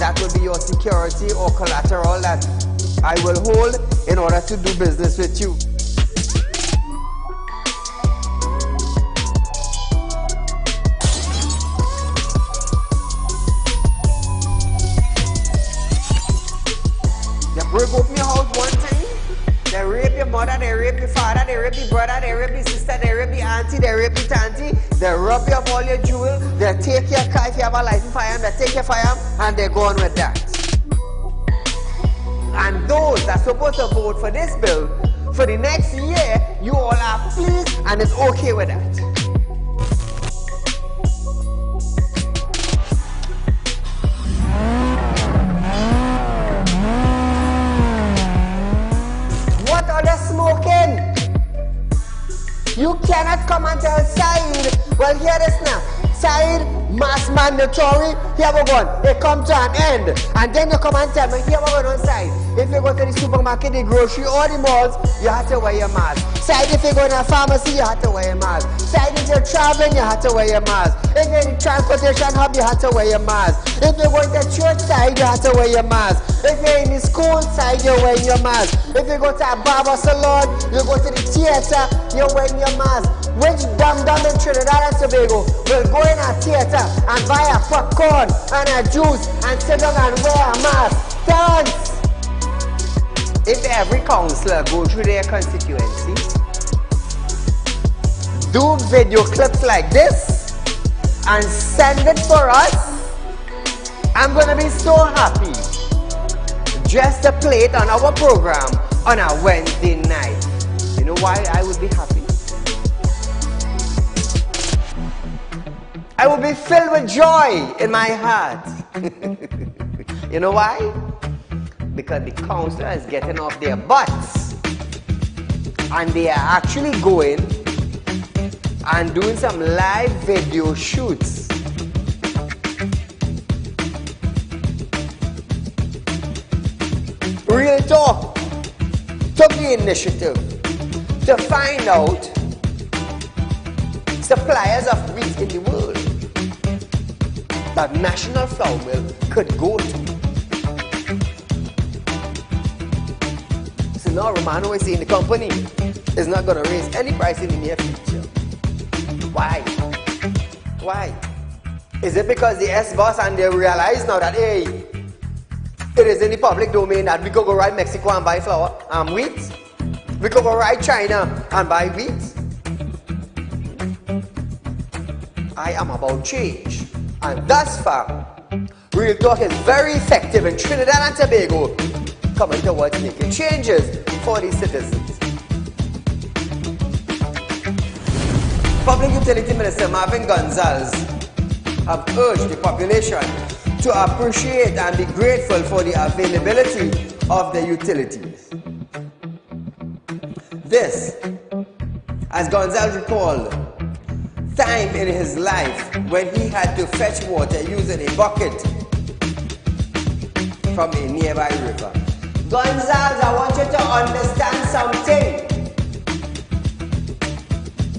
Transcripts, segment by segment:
that will be your security or collateral that I will hold in order to do business with you. They break open your house one time, they rape your mother, they rape your father, they rape your brother, they rape your sister, they rape your auntie, they rape your auntie, they rob you of all your jewels, they take your car if you have a license firearm, they take your firearm, and they go on with that. And those that are supposed to vote for this bill, for the next year, you all are pleased and it's okay with that. What are they smoking? You cannot come and tell Saieed, well, hear this now. Saieed, mass mandatory, here we go. It come to an end. And then you come and tell me, here we go on side. If you go to the supermarket, the grocery, or the malls, you have to wear your mask. Saieed, if you go to a pharmacy, you have to wear your mask. Saieed, if you're traveling, you have to wear your mask. If you're in the transportation hub, you have to wear your mask. If you're going to church side, you have to wear your mask. If you're in the school side, you're wearing your mask. If you go to a barber salon, you go to the theater, you're wearing your mask. Which dum-dum in Trinidad and Tobago will go in a theater and buy a popcorn and a juice and sit down and wear a mask? Thanks! If every councillor go through their constituency, do video clips like this and send it for us, I'm gonna be so happy just to play it on our program on a Wednesday night. You know why I would be happy? I will be filled with joy in my heart. You know why? Because the councillor is getting off their butts and they are actually going and doing some live video shoots. Real Talk took the initiative to find out suppliers of wheat in the world that National Flour Mill could go to. So now Romano is saying the company is not going to raise any price in the near future. Why? Why? Is it because the S-boss and they realize now that, hey, it is in the public domain that we could go right Mexico and buy flour and wheat? We could go right China and buy wheat? I am about change. And thus far, Real Talk is very effective in Trinidad and Tobago, coming towards making changes for the citizens. Public Utility Minister Marvin Gonzalez have urged the population to appreciate and be grateful for the availability of the utilities. This, as Gonzalez recalled, time in his life when he had to fetch water using a bucket from a nearby river. Gonzalez, I want you to understand something.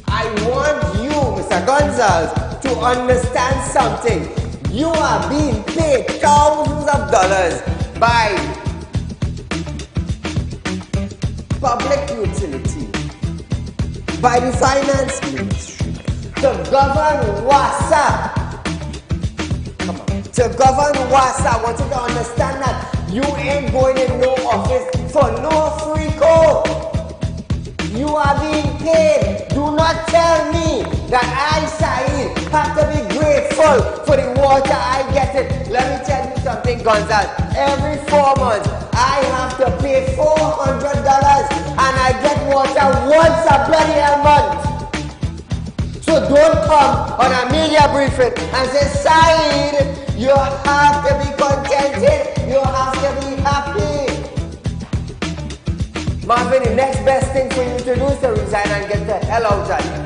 I want you, Mr. Gonzalez, to understand something. You are being paid thousands of dollars by public utility, by the finance ministry, to govern WASA. Come on. To govern WASA, I want you to understand that you ain't going in no office for no free code. You are being paid. Do not tell me that I, Saieed, have to be grateful for the water I get it. Let me tell you something, Gonzalez. Every 4 months, I have to pay $400 and I get water once a bloody month. So don't come on a media briefing and say, Saieed, you have to be contented. You have to be happy. Marvin, the next best thing for you to do is to resign and get the hell out of here.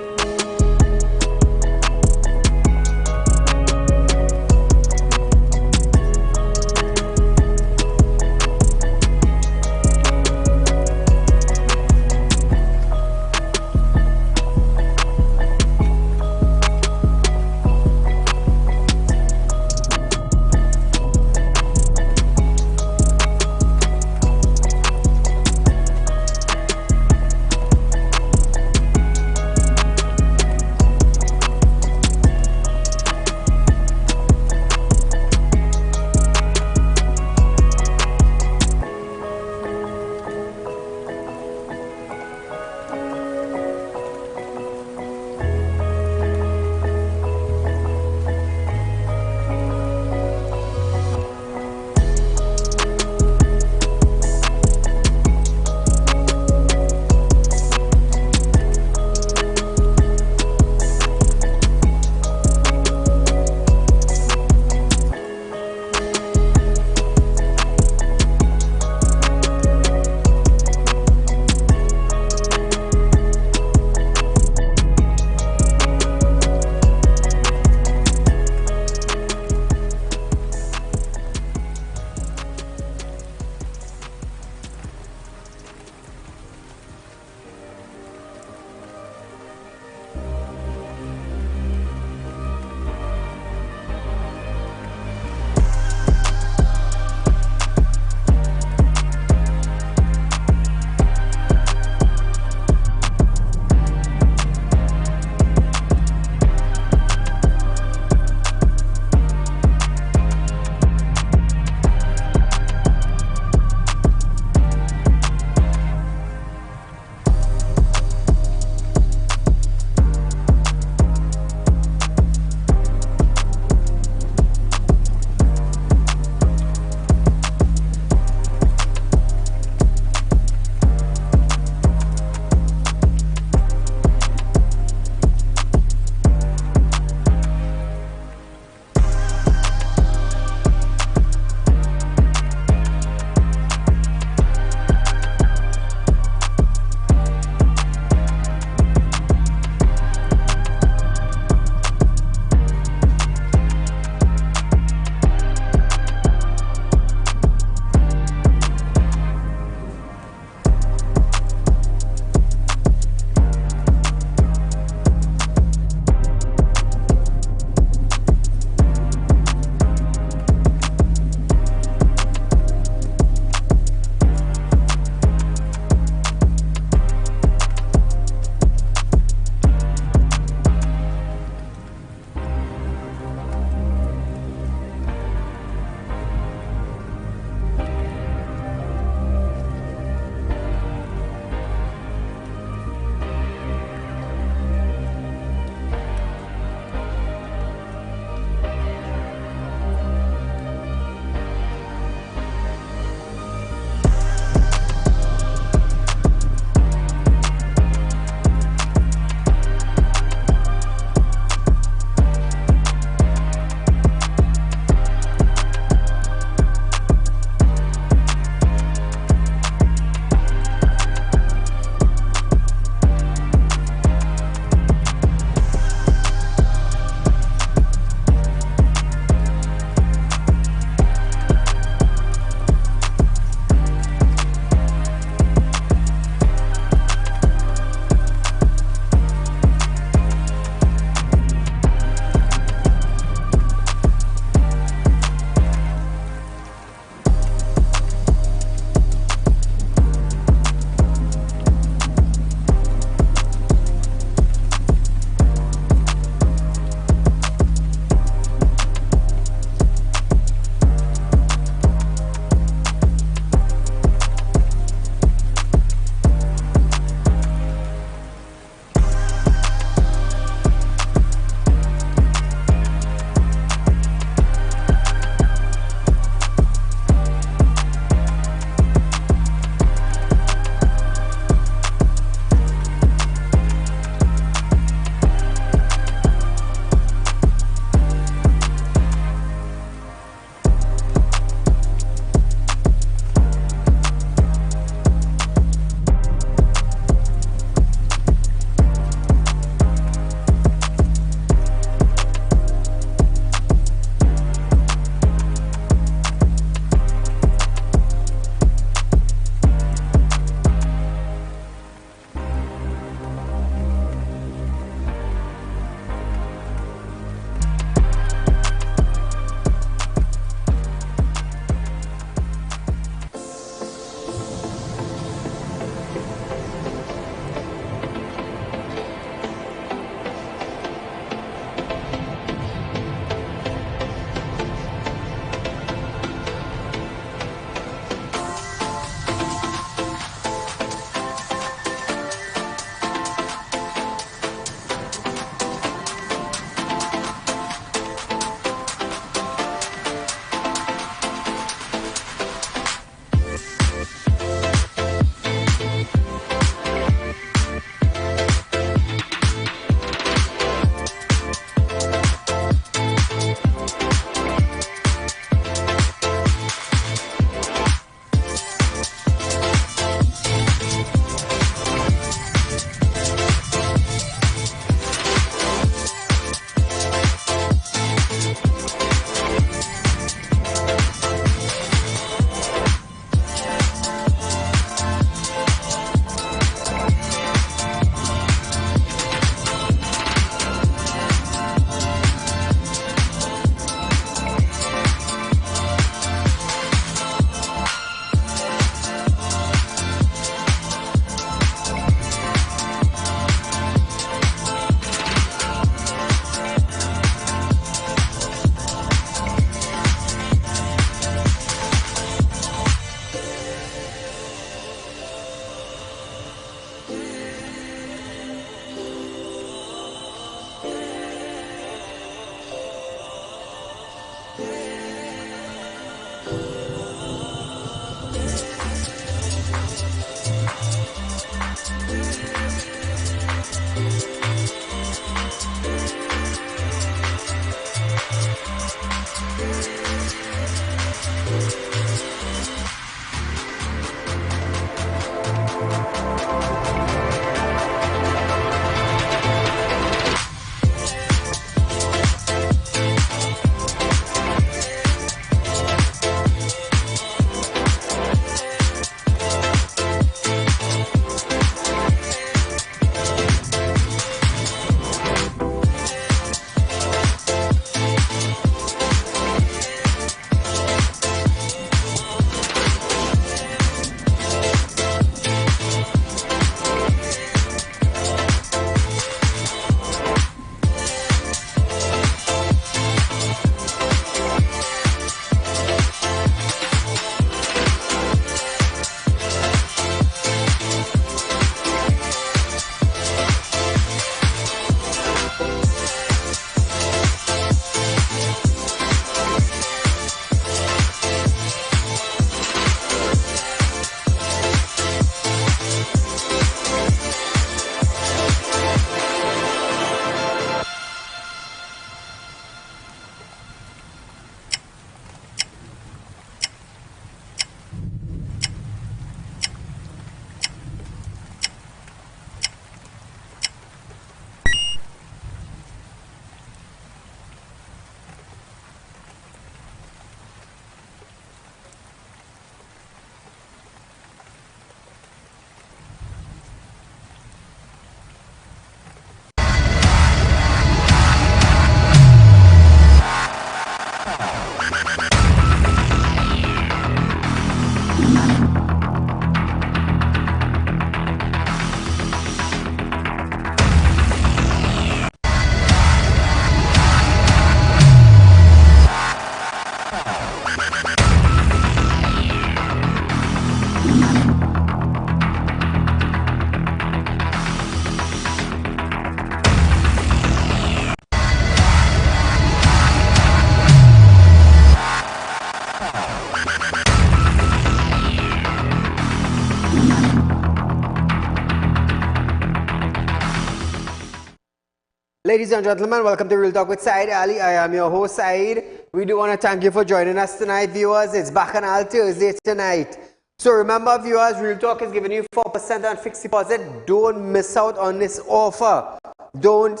Ladies and gentlemen, welcome to Real Talk with Saieed Ali. I am your host, Saeed. We do want to thank you for joining us tonight, viewers. It's Bacchanal Thursday tonight. So remember, viewers, Real Talk is giving you 4% on fixed deposit. Don't miss out on this offer. Don't.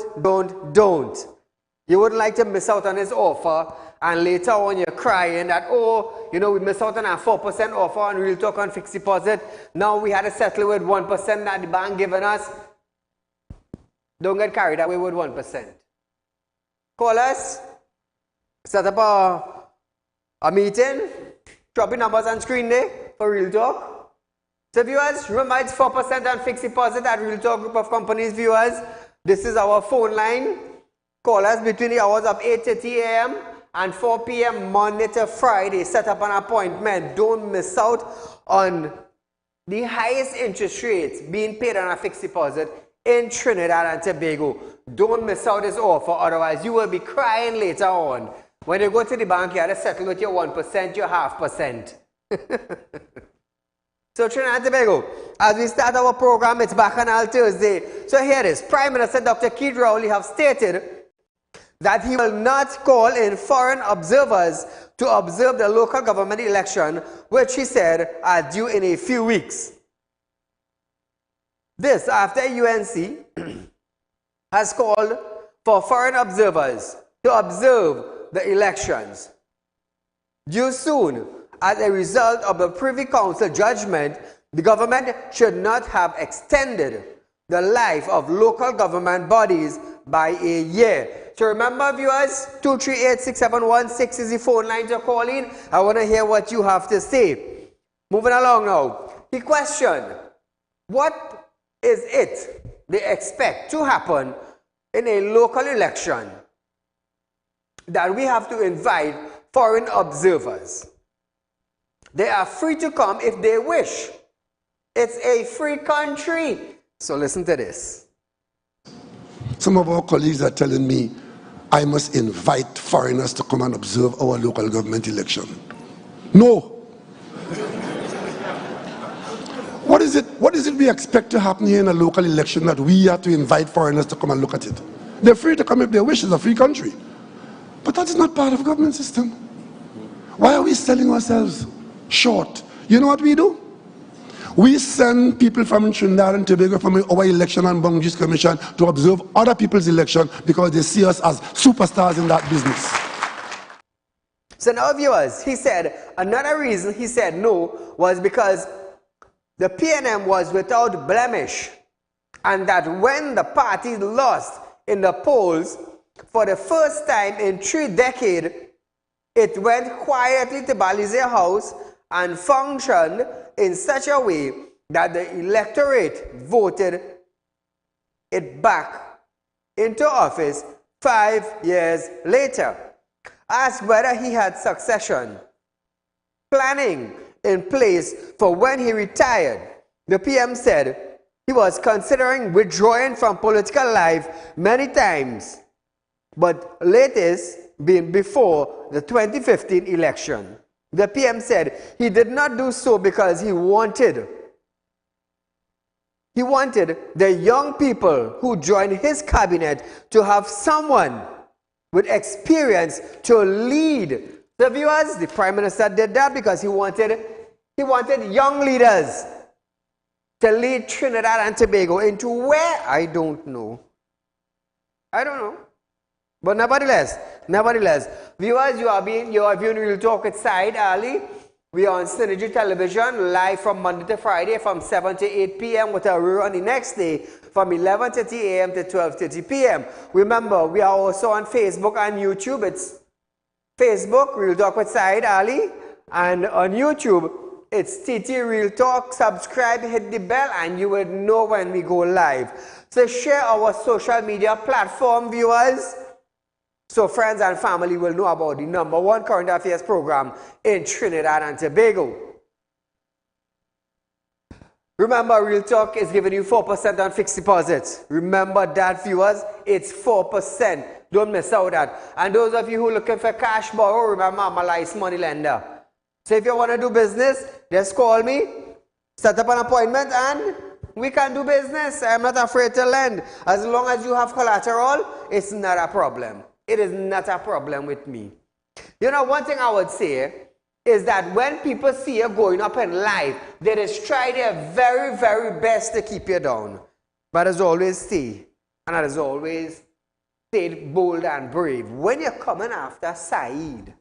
You wouldn't like to miss out on this offer, and later on you're crying that, oh, you know, we missed out on our 4% offer on Real Talk on fixed deposit. Now we had to settle with 1% that the bank given us. Don't get carried away with 1%. Call us, set up a meeting, drop your numbers on screen there for Real Talk. So viewers, remember it's 4% on fixed deposit at Real Talk Group of Companies, viewers. This is our phone line. Call us between the hours of 8:30 a.m. and 4 p.m. Monday to Friday. Set up an appointment. Don't miss out on the highest interest rates being paid on a fixed deposit in Trinidad and Tobago. Don't miss out this offer, otherwise you will be crying later on. When you go to the bank, you have to settle with your 1%, your 0.5%. So Trinidad and Tobago, as we start our program, it's Bacchanal Thursday. So here it is. Prime Minister Dr. Keith Rowley have stated that he will not call in foreign observers to observe the local government election, which he said are due in a few weeks. This after UNC has called for foreign observers to observe the elections due soon. As a result of the Privy Council judgment, the government should not have extended the life of local government bodies by a year. So remember, viewers, 238-6716 is the phone line to call in. I want to hear what you have to say. Moving along now. The question, what is it they expect to happen in a local election that we have to invite foreign observers? They are free to come if they wish. It's a free country. So listen to this. Some of our colleagues are telling me I must invite foreigners to come and observe our local government election. No. What is it we expect to happen here in a local election that we have to invite foreigners to come and look at it? They're free to come if they wish. It's a free country. But that is not part of the government system. Why are we selling ourselves short? You know what we do? We send people from Trinidad and Tobago from our election and boundaries commission to observe other people's election because they see us as superstars in that business. So now, viewers, he said another reason he said no was because the PNM was without blemish, and that when the party lost in the polls for the first time in 3 decades, it went quietly to Balize House and functioned in such a way that the electorate voted it back into office 5 years later. Asked whether he had succession planning in place for when he retired, the PM said he was considering withdrawing from political life many times, but latest being before the 2015 election. The PM said he did not do so because he wanted the young people who joined his cabinet to have someone with experience to lead. The viewers, the Prime Minister did that because he wanted young leaders to lead Trinidad and Tobago into where? I don't know. But nevertheless, viewers, you are viewing Real Talk with Saieed Ali. We are on Synergy Television, live from Monday to Friday from 7 to 8 p.m. with a rerun the next day from 11:30 a.m. to 12:30 p.m. Remember, we are also on Facebook and YouTube. It's Facebook, Real Talk with Saieed Ali, and on YouTube, it's TT Real Talk. Subscribe, hit the bell, and you will know when we go live. So share our social media platform, viewers, so friends and family will know about the #1 current affairs program in Trinidad and Tobago. Remember, Real Talk is giving you 4% on fixed deposits. Remember that, viewers, it's 4%. Don't miss out that. And those of you who are looking for cash borrow, remember, I'm a licensed money lender. So if you want to do business, just call me, set up an appointment, and we can do business. I'm not afraid to lend. As long as you have collateral, it's not a problem. It is not a problem with me. You know, one thing I would say is that when people see you going up in life, they just try their very, very best to keep you down. But as always, stay. And as always, stay bold and brave. When you're coming after Saeed,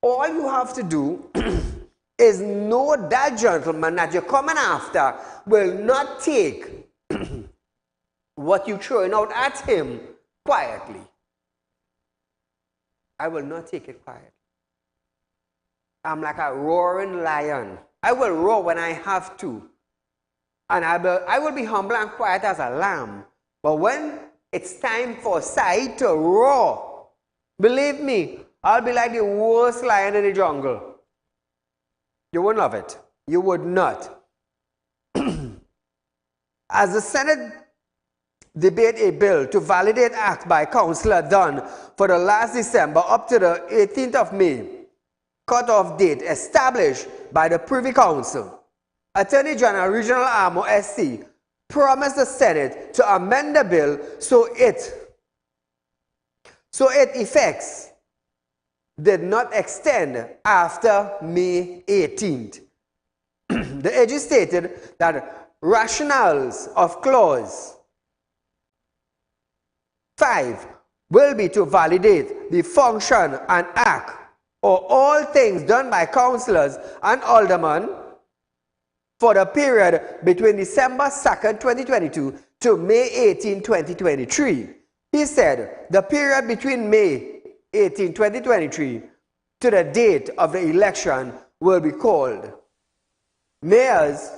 all you have to do is know that gentleman that you're coming after will not take what you're throwing out at him quietly. I will not take it quietly. I'm like a roaring lion. I will roar when I have to. And I will be humble and quiet as a lamb. But when it's time for Saeed to roar, believe me, I'll be like the worst lion in the jungle. You wouldn't love it. You would not. As the Senate debate a bill to validate act by councillor done for the last December up to the 18th of May, cut-off date established by the Privy Council, Attorney General Regional Arm or SC promised the Senate to amend the bill so its effects did not extend after May 18th. The AG stated that rationales of clause 5 will be to validate the function and act or all things done by councillors and aldermen for the period between December 2nd, 2022 to May 18, 2023. He said the period between May 18, 2023 to the date of the election will be called. Mayors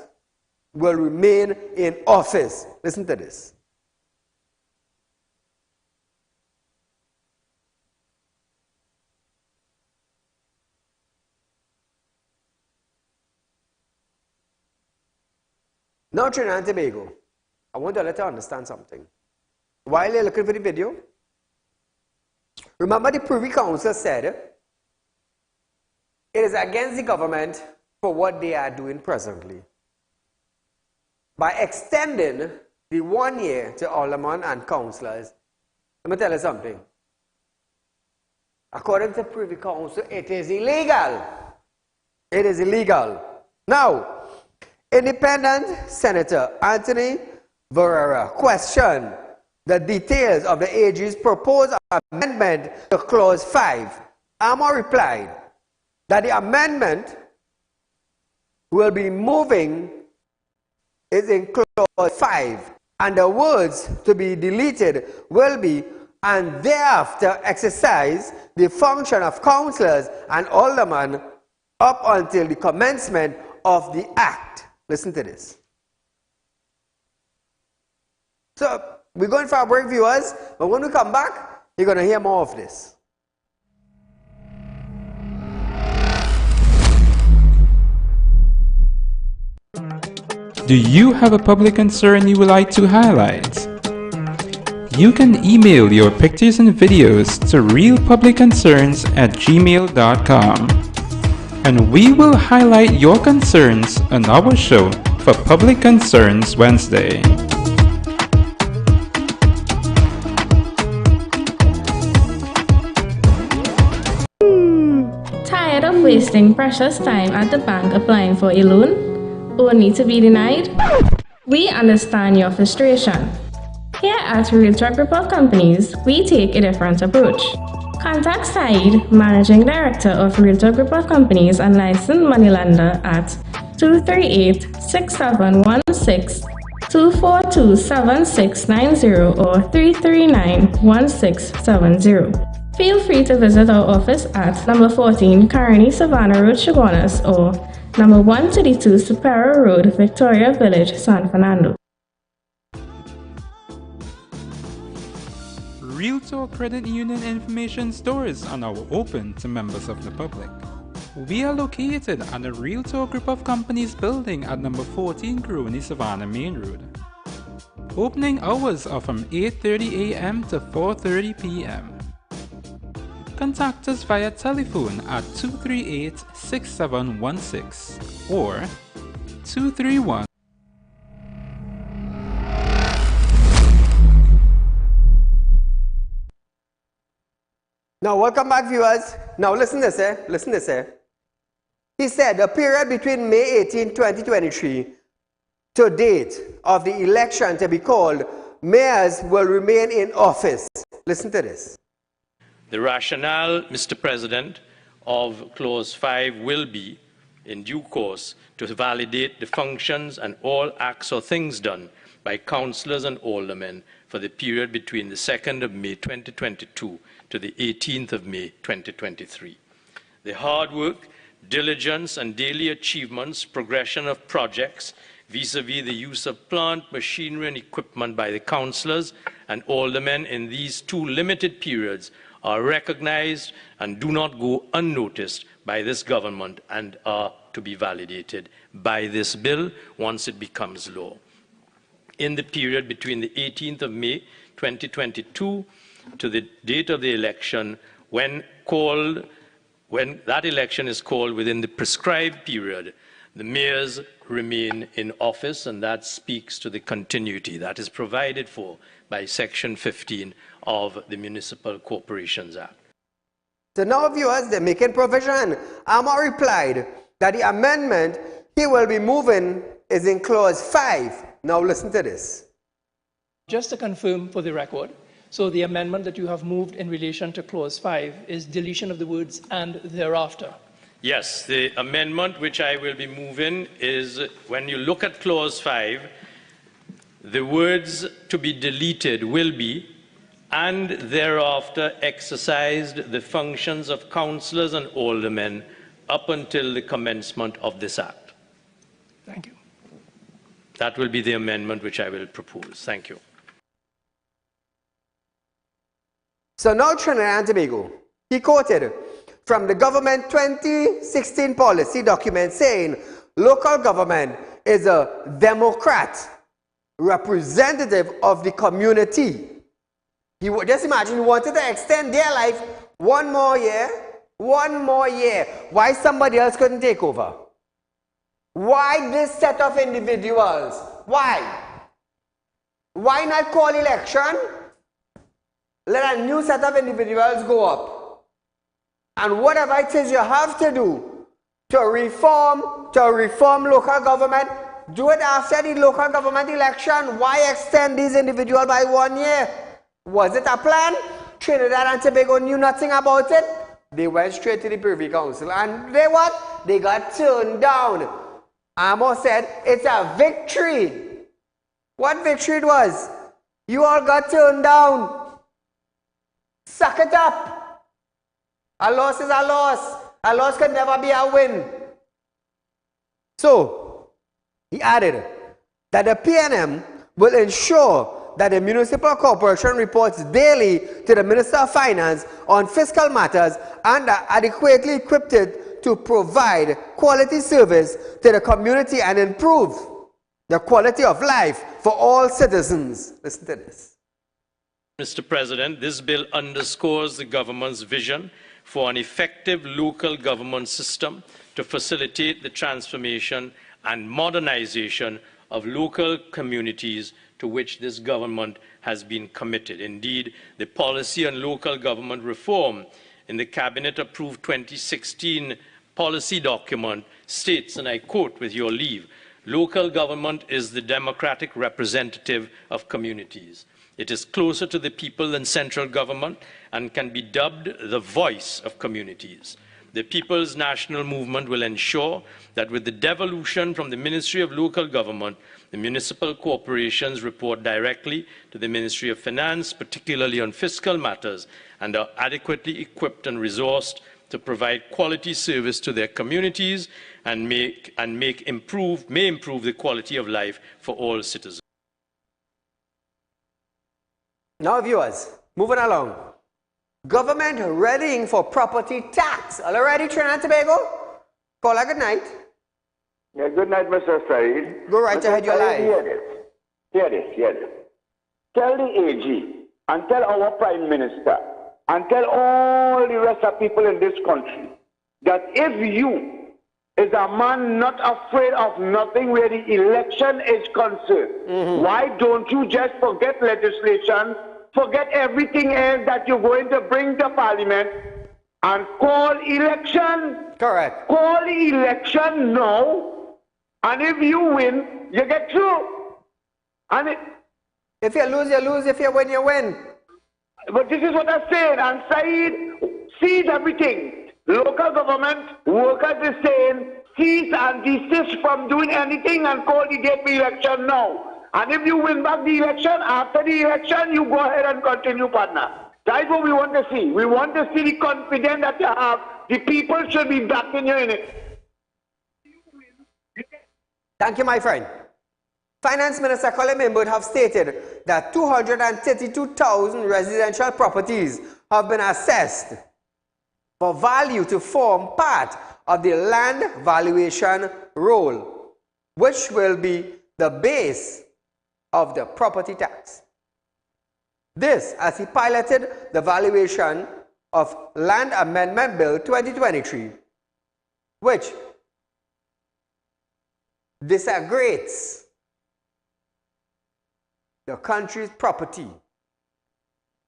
will remain in office. Listen to this. Now, Trinidad and Tobago, I want to let you understand something. While you're looking for the video, remember the Privy Council said it is against the government for what they are doing presently. By extending the 1 year to aldermen and councillors, let me tell you something. According to Privy Council, it is illegal. It is illegal. Now, Independent Senator Anthony Varela questioned the details of the AG's proposed amendment to Clause 5. Amor replied that the amendment will be moving is in Clause 5, and the words to be deleted will be, and thereafter exercise the function of councillors and aldermen up until the commencement of the Act. Listen to this. So, we're going for a break, viewers, but when we come back, you're going to hear more of this. Do you have a public concern you would like to highlight? You can email your pictures and videos to realpublicconcerns@gmail.com. And we will highlight your concerns on our show for Public Concerns Wednesday. Tired of wasting precious time at the bank applying for a loan, only to be denied? We understand your frustration. Here at Realtalk Report Companies, we take a different approach. Contact Saeed, Managing Director of Realtalk Report Companies and Licensed Moneylender at 238-6716, 242-7690 or 339-1670. Feel free to visit our office at number 14 Carney Savannah Road, Chaguanas, or number 132 Superior Road, Victoria Village, San Fernando. Realtalk Credit Union information stores are now open to members of the public. We are located at the Realtalk Group of Companies building at number 14 Crony, Savannah Main Road. Opening hours are from 8:30 a.m. to 4:30 p.m. Contact us via telephone at 238-6716 or 231. Now, welcome back, viewers. Now, listen this, Listen this, He said the period between May 18, 2023 to date of the election to be called, mayors will remain in office. Listen to this. The rationale, Mr. President, of Clause 5 will be, in due course, to validate the functions and all acts or things done by councillors and aldermen for the period between the 2nd of May 2022 to the 18th of May 2023. The hard work, diligence and daily achievements, progression of projects vis-à-vis the use of plant, machinery and equipment by the councillors and aldermen in these two limited periods are recognized and do not go unnoticed by this government and are to be validated by this bill once it becomes law. In the period between the 18th of May 2022 to the date of the election, when that election is called within the prescribed period, the mayors remain in office, and that speaks to the continuity that is provided for by Section 15 of the Municipal Corporations Act. So now, viewers, they're making provision. Amar replied that the amendment he will be moving is in Clause 5. Now listen to this. Just to confirm for the record, so the amendment that you have moved in relation to Clause 5 is deletion of the words "and thereafter." Yes, the amendment which I will be moving is, when you look at Clause 5, the words to be deleted will be "and thereafter exercised the functions of councillors and aldermen up until the commencement of this Act." Thank you. That will be the amendment which I will propose. Thank you. So now Trinidad and Tobago, he quoted from the government 2016 policy document saying local government is a democrat, representative of the community. He would just imagine he wanted to extend their life one more year. Why somebody else couldn't take over? Why this set of individuals? Why? Why not call election? Let a new set of individuals go up. And whatever it is you have to do to reform local government, do it after the local government election. Why extend these individuals by 1 year? Was it a plan? Trinidad and Tobago knew nothing about it. They went straight to the Privy Council. And they what? They got turned down. Amos said, it's a victory. What victory it was? You all got turned down. Suck it up. A loss is a loss. A loss can never be a win. So, he added that the PNM will ensure that the municipal corporation reports daily to the Minister of Finance on fiscal matters and are adequately equipped to provide quality service to the community and improve the quality of life for all citizens. Listen to this. Mr. President, this bill underscores the government's vision for an effective local government system to facilitate the transformation and modernization of local communities to which this government has been committed. Indeed, the policy on local government reform in the Cabinet-approved 2016 policy document states, and I quote with your leave, "Local government is the democratic representative of communities. It is closer to the people than central government and can be dubbed the voice of communities. The People's National Movement will ensure that with the devolution from the Ministry of Local Government, the municipal corporations report directly to the Ministry of Finance, particularly on fiscal matters, and are adequately equipped and resourced to provide quality service to their communities and may improve the quality of life for all citizens." Now, viewers, moving along. Government readying for property tax. All ready, Trinidad and Tobago? Call a good night. Yeah, good night, Mr. Saeed. Go right Mr. ahead, you're live. Hear this. Hear this, hear this. Tell the AG and tell our Prime Minister and tell all the rest of people in this country that if you is a man not afraid of nothing where the election is concerned, why don't you just forget legislation, forget everything else that you're going to bring to Parliament and call election? Correct. Call the election now, and if you win, you get through. And if you lose, you lose. If you win, you win. But this is what I'm saying, and Saeed sees everything. Local government, workers is saying, cease and desist from doing anything and call the date for election now. And if you win back the election, after the election, you go ahead and continue, partner. That's what we want to see. We want to see the confidence that you have. The people should be backing you in it. Thank you, my friend. Finance Minister Colin Members have stated that 232,000 residential properties have been assessed for value to form part of the land valuation roll, which will be the base of the property tax. This, as he piloted the valuation of Land Amendment Bill 2023, which disaggregates the country's property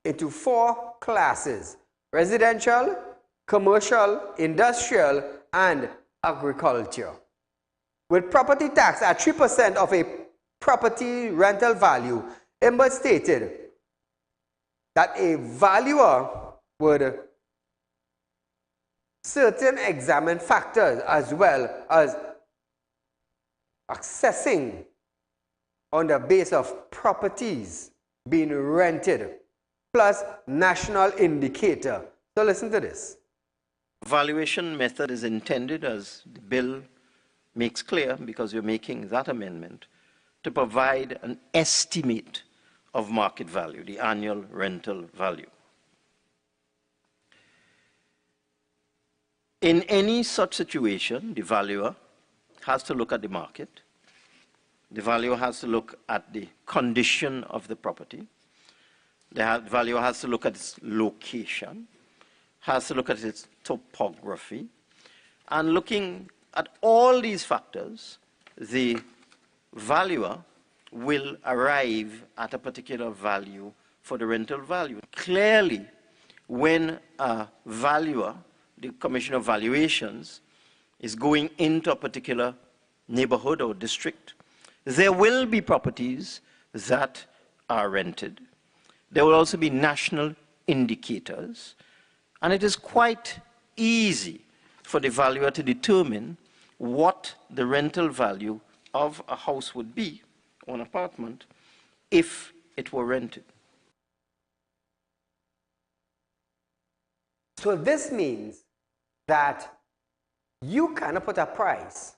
into 4 classes: residential, commercial, industrial, and agriculture. With property tax at 3% of a property rental value, Imbert stated that a valuer would certain examine factors as well as assessing on the basis of properties being rented plus national indicator. So listen to this. Valuation method is intended, as the bill makes clear, because you're making that amendment, to provide an estimate of market value, the annual rental value. In any such situation, the valuer has to look at the market. The valuer has to look at the condition of the property. The valuer has to look at its location, has to look at its topography. And looking at all these factors, the valuer will arrive at a particular value for the rental value. Clearly, when a valuer, the Commission of Valuations, is going into a particular neighborhood or district, there will be properties that are rented. There will also be national indicators, and it is quite easy for the valuer to determine what the rental value of a house would be, or an apartment, if it were rented. So this means that you cannot put a price,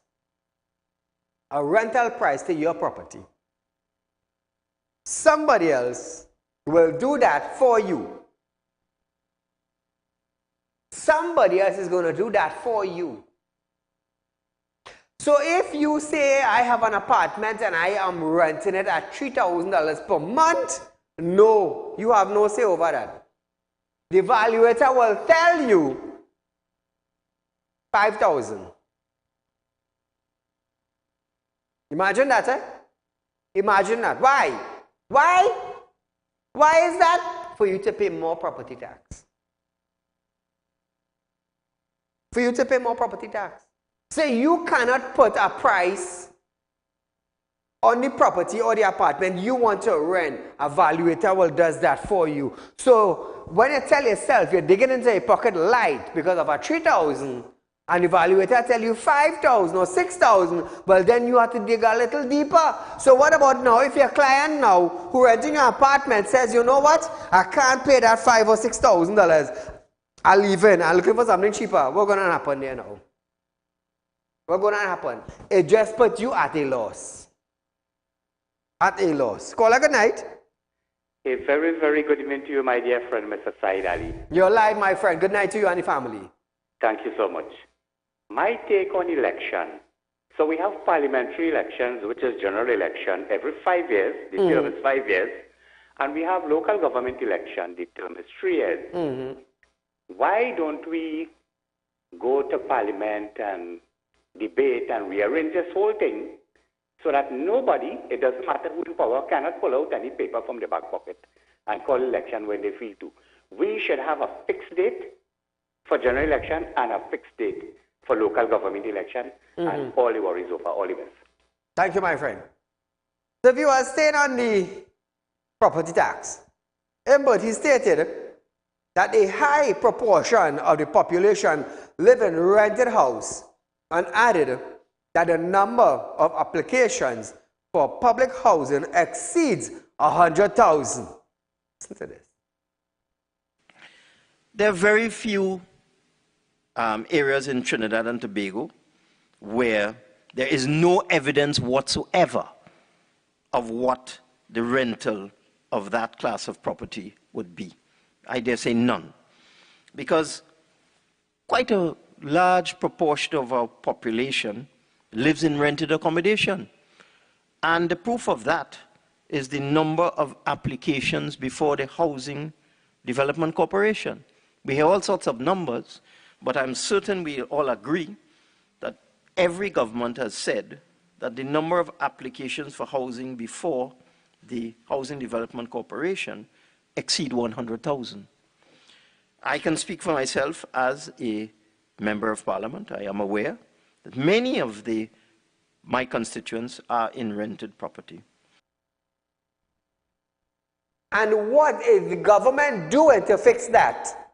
a rental price to your property. Somebody else will do that for you. Somebody else is going to do that for you. So if you say, I have an apartment and I am renting it at $3,000 per month, no, you have no say over that. The valuator will tell you $5,000. Imagine that, eh? Imagine that. Why? Why? Why is that? For you to pay more property tax. For you to pay more property tax. So you cannot put a price on the property or the apartment you want to rent. A valuator will does that for you. So when you tell yourself you're digging into your pocket light because of a $3,000, and the valuator tell you $5,000 or $6,000, well then you have to dig a little deeper. So what about now if your client now who renting your apartment says, you know what, I can't pay that $5,000 or $6,000. I'll leave in, I'm looking for something cheaper. What's going to happen there now? What's going to happen? It just put you at a loss. At a loss. Call a good night. A very, very good evening to you, my dear friend, Mr. Saieed Ali. You're live, my friend. Good night to you and the family. Thank you so much. My take on election. So we have parliamentary elections, which is general election, every 5 years. The term is 5 years. And we have local government election. The term is 3 years. Why don't we go to parliament and debate and rearrange this whole thing so that nobody, it doesn't matter who in power, cannot pull out any paper from the back pocket and call election when they feel to. We should have a fixed date for general election and a fixed date for local government election, and all the worries over, all the best. Thank you, my friend. The viewers staying on the property tax. But he stated that a high proportion of the population live in rented house, and added that the number of applications for public housing exceeds 100,000. Listen to this. There are very few areas in Trinidad and Tobago where there is no evidence whatsoever of what the rental of that class of property would be. I dare say none. Because quite a large proportion of our population lives in rented accommodation. And the proof of that is the number of applications before the Housing Development Corporation. We hear all sorts of numbers, but I'm certain we all agree that every government has said that the number of applications for housing before the Housing Development Corporation exceed 100,000. I can speak for myself as a member of parliament. I am aware that many of my constituents are in rented property. And what is the government doing to fix that?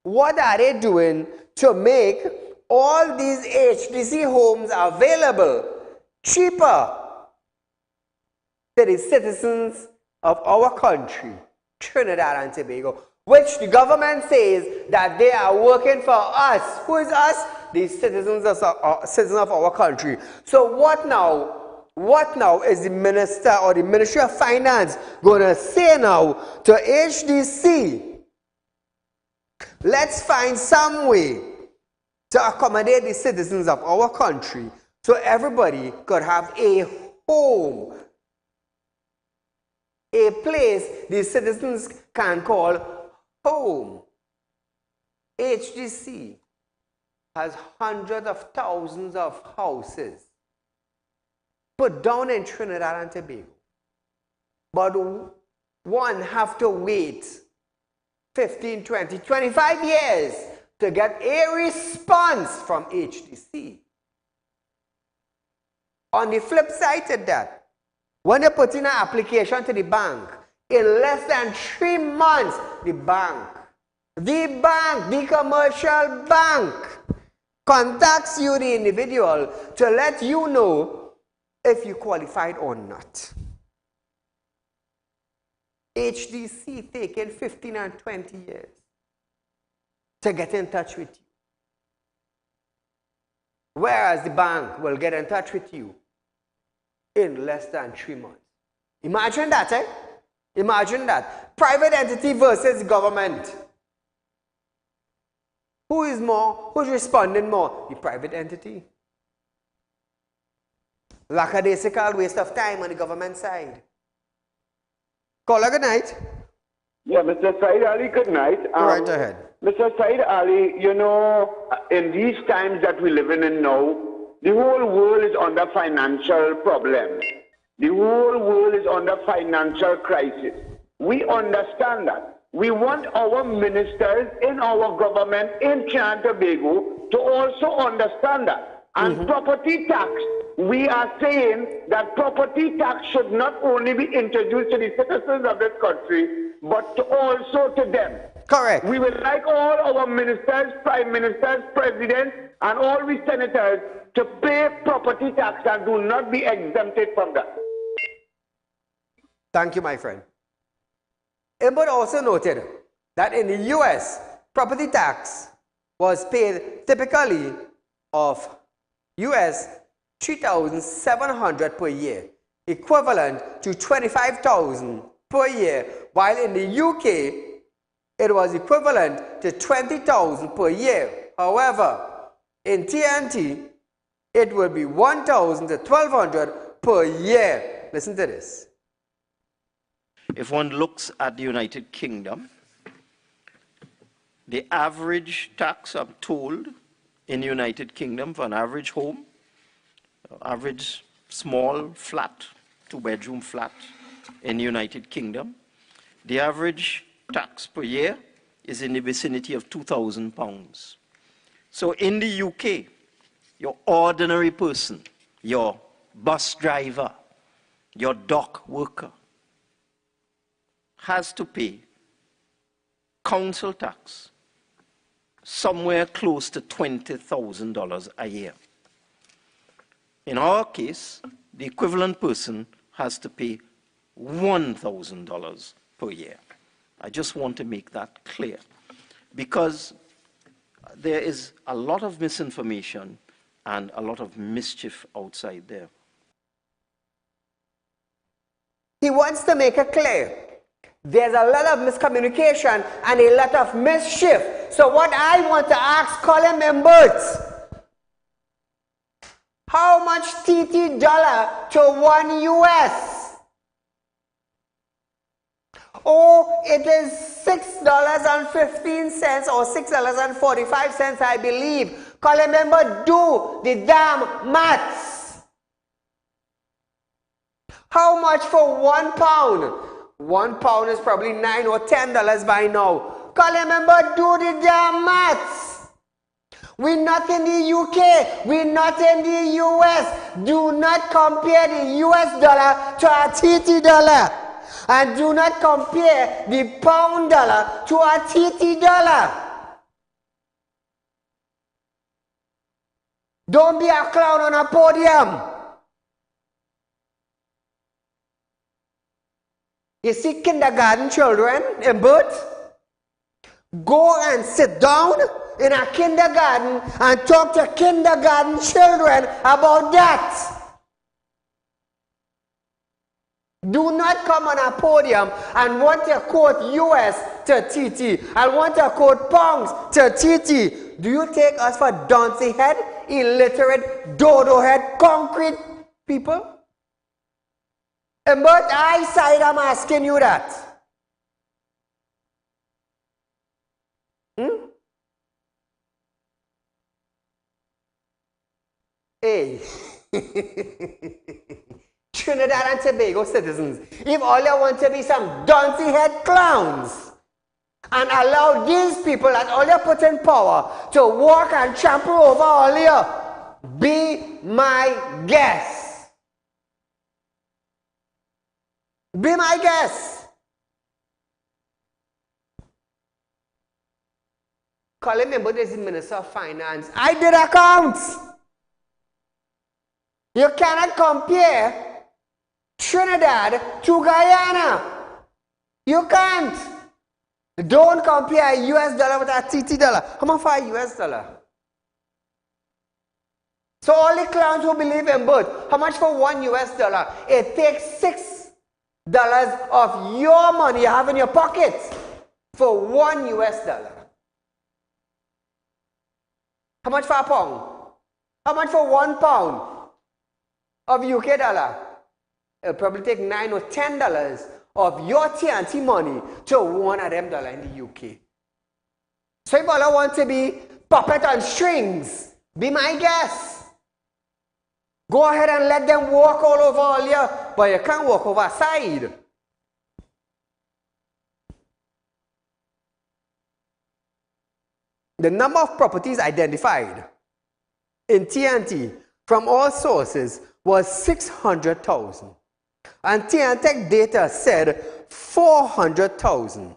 What are they doing to make all these HDC homes available cheaper to the citizens of our country, Trinidad and Tobago, which the government says that they are working for us? Who is us? The citizens of our country. So what now? What now is the minister or the Ministry of Finance going to say now to HDC? Let's find some way to accommodate the citizens of our country so everybody could have a home, a place the citizens can call home. HDC has hundreds of thousands of houses put down in Trinidad and Tobago. But one have to wait 15, 20, 25 years to get a response from HDC. On the flip side of that, when they put in an application to the bank, in less than 3 months, the commercial bank, contacts you, the individual, to let you know if you qualified or not. HDC taking 15 and 20 years to get in touch with you. Whereas the bank will get in touch with you in less than 3 months. Imagine that, eh? Imagine that. Private entity versus government. Who's responding more? The private entity. Lackadaisical waste of time on the government side. Caller, good night. Yeah, Mr. Saieed Ali, good night. Go right ahead. Mr. Saieed Ali, you know, in these times that we're living in now, the whole world is under financial problems. The whole world is under financial crisis. We understand that. We want our ministers in our government in Trinidad and Tobago to also understand that. And property tax, we are saying that property tax should not only be introduced to the citizens of this country, but also to them. Correct. We would like all our ministers, prime ministers, presidents, and all we senators to pay property tax and do not be exempted from that. Thank you, my friend. But also noted that in the US, property tax was paid typically of US $3,700 per year. equivalent to 25,000 per year, while in the UK, it was equivalent to 20,000 per year. However, in TNT, it will be 1,000 to 1,200 per year. Listen to this. If one looks at the United Kingdom, the average tax, I'm told, in the United Kingdom for an average home, average small flat, 2-bedroom flat in the United Kingdom, the average tax per year is in the vicinity of £2,000. So in the UK, your ordinary person, your bus driver, your dock worker, has to pay council tax somewhere close to $20,000 a year. In our case, the equivalent person has to pay $1,000 per year. I just want to make that clear, because there is a lot of misinformation and a lot of mischief outside there. He wants to make it clear. There's a lot of miscommunication and a lot of mischief. So what I want to ask Colin members, how much TT dollar to 1 US? Oh, it is $6.15 or $6.45, I believe. Colin member, do the damn maths. How much for £1? £1 is probably $9 or $10 by now. Colin member, do the damn maths. We're not in the UK. We're not in the US. Do not compare the US dollar to a TT dollar. And do not compare the pound dollar to a TT dollar. Don't be a clown on a podium. You see kindergarten children in birth? Go and sit down in a kindergarten and talk to kindergarten children about that. Do not come on a podium and want to quote US to TT and want to quote pounds to TT. Do you take us for donkey head, illiterate, dodo head, concrete people? And but I side, I'm asking you that. Hey. Trinidad and Tobago citizens, if all you want to be some donkey head clowns and allow these people that all you put in power to walk and trample over all you, be my guest. Be my guest. Colin member is the Minister of Finance. I did accounts. You cannot compare Trinidad to Guyana. You can't. Don't compare a US dollar with a TT dollar. How much for a US dollar? So all the clowns who believe in both, how much for $1 US? It takes $6 of your money you have in your pocket for $1 US. How much for a pound? How much for £1 of UK dollar? It'll probably take $9 or $10 of your TNT money to one of them dollar in the UK. So if all I want to be puppet on strings, be my guest. Go ahead and let them walk all over all you, but you can't walk over side. The number of properties identified in TNT from all sources was 600,000. And TNTech data said 400,000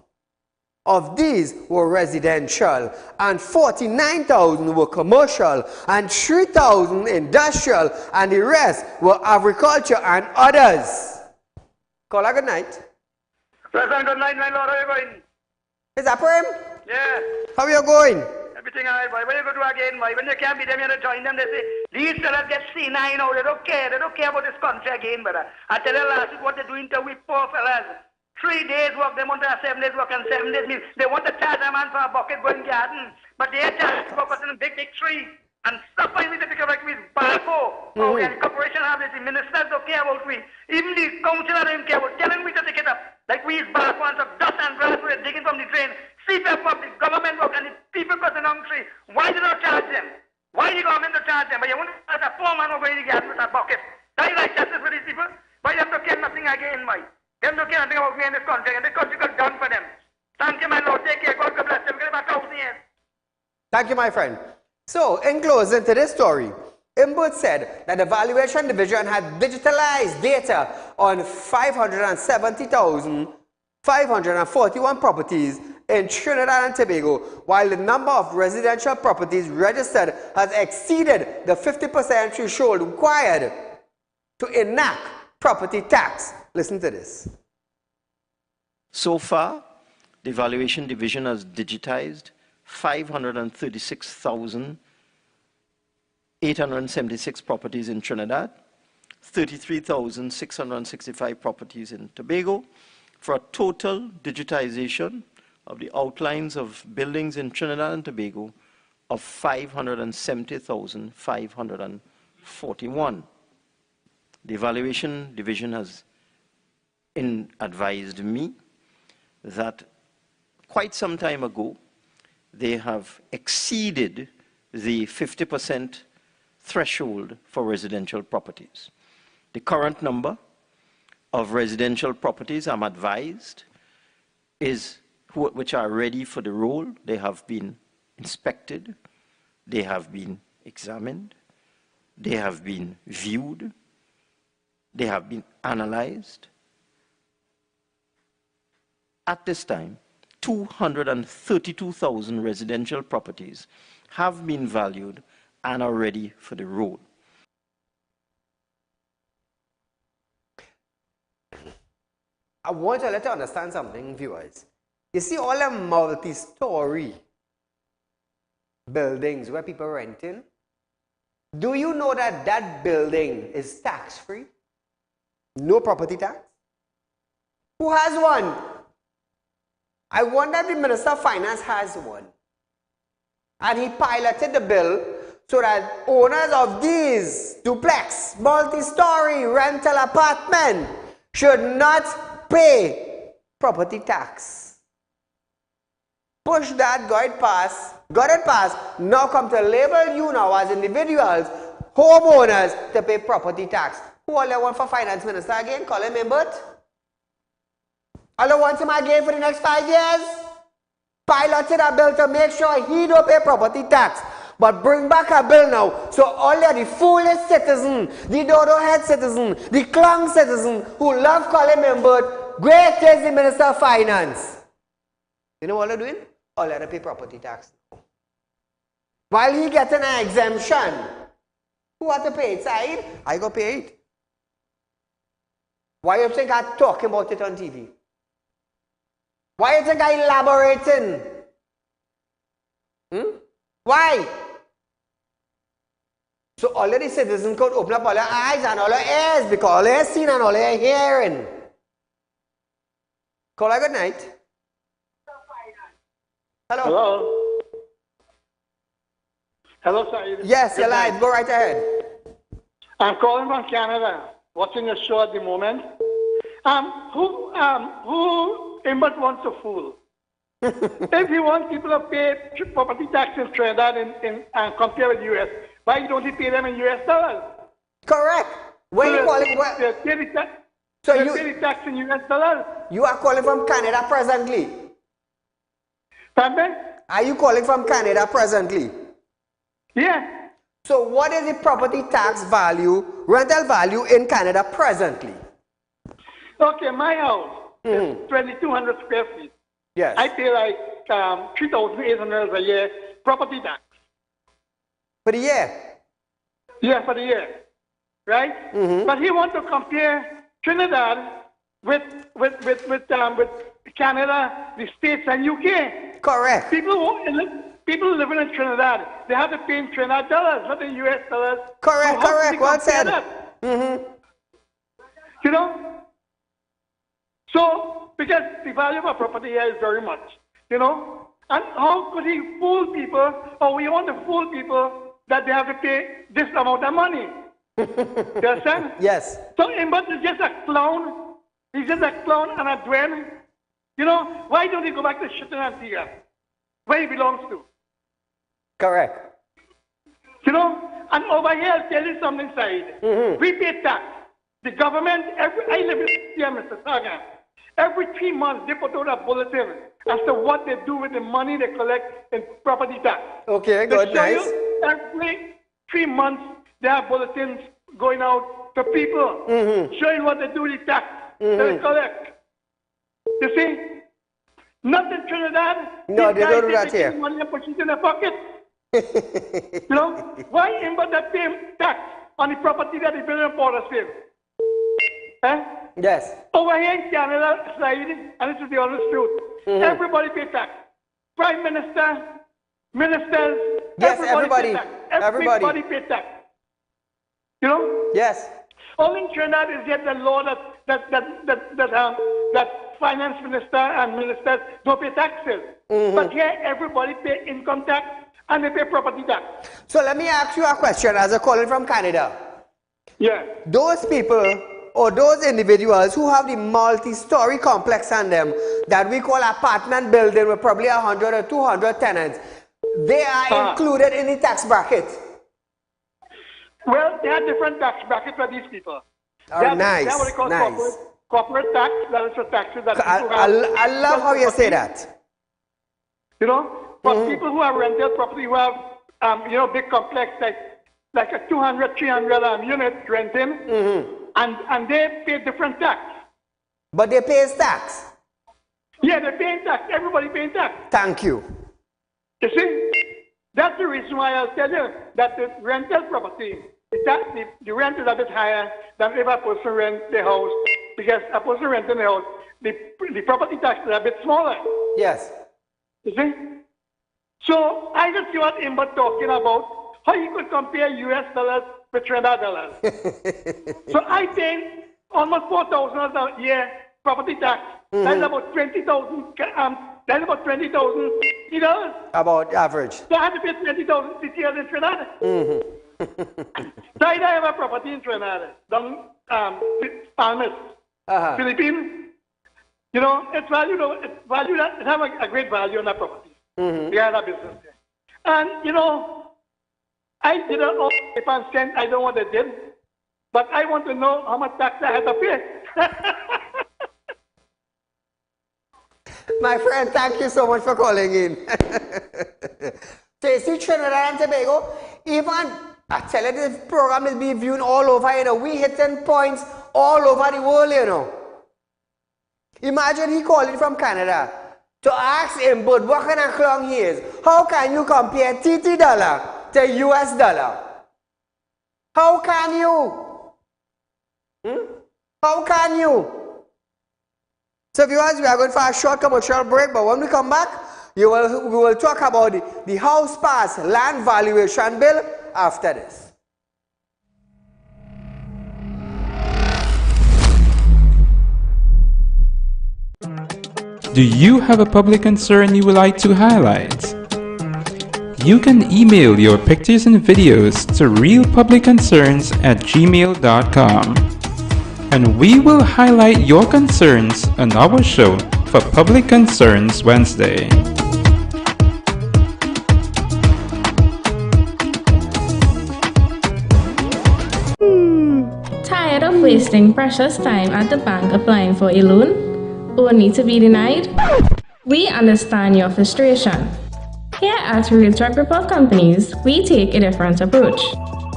of these were residential, and 49,000 were commercial, and 3,000 industrial, and the rest were agriculture and others. Caller, good night. President, good night, my lord. How are you going? Is that Prem? Yeah. How are you going? Everything all right, boy. What are you going to do again, boy? When you can't be them, you have to join them. They say, These fellas get C9 now. They don't care. They don't care about this country again, brother. I tell you last week what they're doing to we poor fellas. 3 days work, they want to have 7 days work, and 7 days means they want to charge a man for a bucket going garden. But they charge for a person in a big tree. And stop by me to take a like with Barco. Oh, and the corporation have this, the ministers don't care about we. Even the councillor don't care about telling me to take it up. Like we is Barco and some dust and grass we're digging from the drain. CPF up, the government work, and the people got the tree. Why do not charge them? Why the government to charge them? But you want to charge a poor man over in the garden with a bucket. That is like justice for these people. Why you have to care nothing again, mate? They don't care nothing about me in this country, and this country got done for them. Thank you, my Lord. Take care. God bless them. Get back out here. Thank you, my friend. So, in closing to this story, Imbert said that the valuation division had digitalized data on 570,541 properties in Trinidad and Tobago, while the number of residential properties registered has exceeded the 50% threshold required to enact property tax. Listen to this. So far, the Valuation Division has digitized 536,876 properties in Trinidad, 33,665 properties in Tobago, for a total digitization of the outlines of buildings in Trinidad and Tobago of 570,541. The Evaluation Division has advised me that quite some time ago, they have exceeded the 50% threshold for residential properties. The current number of residential properties, I'm advised, is which are ready for the roll. They have been inspected, they have been examined, they have been viewed, they have been analyzed. At this time, 232,000 residential properties have been valued and are ready for the roll. I want to let you understand something, viewers. You see all the multi-story buildings where people are renting? Do you know that that building is tax-free? No property tax? Who has one? I wonder if the Minister of Finance has one. And he piloted the bill so that owners of these duplex, multi-story rental apartment should not pay property tax. Push that, got it passed, now come to label you now as individuals, homeowners, to pay property tax. Who all they want for finance minister again? Call him Imbert? All they want him again for the next 5 years? Piloted a bill to make sure he don't pay property tax. But bring back a bill now, so all the foolish citizens, the dodo head citizen, the clown citizen who love calling Imbert, great is the Minister of Finance. You know what they're doing? All they pay property tax. While he getting an exemption, who have to pay it? Saeed? I go pay it. Why you think I'm talking about it on TV? Why you think I'm elaborating? Why? So all of the citizens could open up all their eyes and all their ears because all they're seeing and all they're hearing. Call a good night. Hello. Hello. Hello, Saeed. Yes, you're live. Go right ahead. I'm calling from Canada, watching the show at the moment. Who Imbert wants to fool? If you want people to pay property tax in Trinidad and compare with the U.S., why don't you pay them in U.S. dollars? Correct. Where you calling? They pay the tax. So they you pay the tax in U.S. dollars. You are calling from Canada presently. Pardon? Are you calling from Canada presently? Yeah. So what is the property tax value, rental value in Canada presently? Okay, my house is 2,200 square feet. Yes. I pay like $3,800 a year property tax. For the year? Yeah, for the year. Right? But he wants to compare Trinidad with Canada, the States, and UK. Correct. People won't people living in Trinidad, they have to pay in Trinidad dollars, not in US dollars. Correct, So correct, well said. You know? So, because the value of a property here is very much, you know? And how could he fool people, or we want to fool people that they have to pay this amount of money? You understand? Yes. So, but is just a clown. He's just a clown and a dwell. You know, why don't he go back to Shitton Antigua, where he belongs to? Correct. You know, and over here, I'll tell you something, Saeed. We pay tax. The government, I live in here, Mr. Sagan. Every 3 months, they put out a bulletin as to what they do with the money they collect in property tax. Okay, good, nice. Every 3 months, they have bulletins going out to people, showing what they do with the tax that they collect. You see? Not in Trinidad. No, they don't do that here. Money and put it in their pocket. You know? Why anybody that pay tax on the property that they build in Port of Spain? Eh? Yes. Over here in Canada, Saeed, and this is the honest truth, everybody pay tax. Prime Minister, ministers, yes, everybody pay tax. Everybody pay tax. You know? Yes. Only in Trinidad is yet the law that finance minister and ministers don't pay taxes. But here, everybody pay income tax and they pay property tax. So let me ask you a question as a caller from Canada. Yeah. Those people or those individuals who have the multi-story complex on them that we call apartment building with probably 100 or 200 tenants, they are included in the tax bracket. Well, they have different tax brackets for these people. Nice, they have what they call corporate tax, that is for taxes that people have. I love how you say that. You know, for people who have rental property, who have, you know, big complex, like a 200, 300 unit renting, and they pay different tax. But they pay tax? Yeah, they're paying tax. Everybody paying tax. Thank you. You see? That's the reason why I'll tell you that the rental property, the rent is a bit higher than if a person rents the house, because a person renting the house, the property tax is a bit smaller. Yes. You see? So I just see what Imba talking about, how you could compare US dollars with Trinidad dollars. So I pay almost $4,000 a year property tax. That's about 20,000. That's about 20,000 dollars. About average. So I have to pay 20,000 CTL in Trinidad. So I have a property in Trinidad, down Palmas, Philippines. You know, it's valued. It has a great value on that property. We had a business there. And you know, I didn't know if I'm saying I don't know what they did, but I want to know how much tax I had to pay. My friend, thank you so much for calling in. So you see, Trinidad and Tobago, even, I tell you, this program is being viewed all over, you know, we hitting points all over the world, you know. Imagine he calling from Canada to ask him, but what kind of clown he is? How can you compare TT dollar to US dollar? How can you? How can you? So viewers, we are going for a short commercial break, but when we come back, we will talk about the house pass land valuation bill after this. Do you have a public concern you would like to highlight? You can email your pictures and videos to realpublicconcerns@gmail.com. And we will highlight your concerns on our show for Public Concerns Wednesday. Tired of wasting precious time at the bank applying for a loan, only to be denied? We understand your frustration. Here at Realtor Group of Companies, we take a different approach.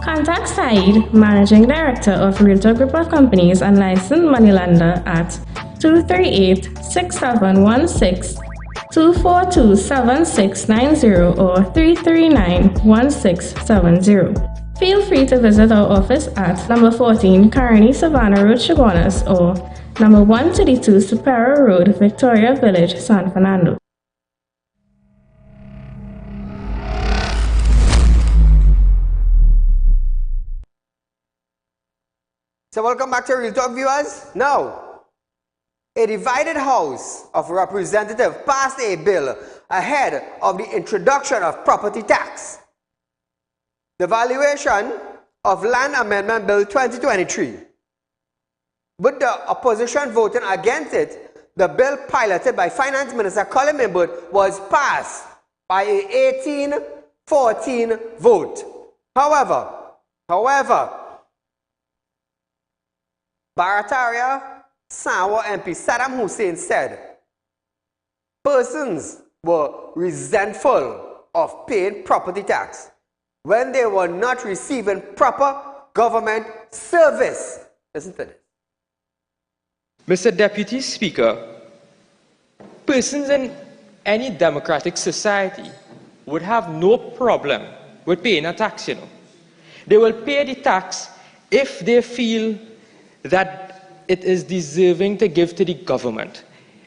Contact Saeed, Managing Director of Realtor Group of Companies and Licensed Moneylender at 238-6716, 242-7690 or 339-1670. Feel free to visit our office at number 14 Carney Savannah Road, Chaguanas, or number 132 Superior Road, Victoria Village, San Fernando. So welcome back to Real Talk, viewers. Now, a divided House of Representatives passed a bill ahead of the introduction of property tax. The valuation of Land Amendment Bill 2023. With the opposition voting against it, the bill piloted by Finance Minister Colin Imbert was passed by an 18-14 vote. However, Barataria Sawa MP Saddam Hussein said persons were resentful of paying property tax when they were not receiving proper government service. Listen to this. Mr. Deputy Speaker, persons in any democratic society would have no problem with paying a tax, you know. They will pay the tax if they feel that it is deserving to give to the government,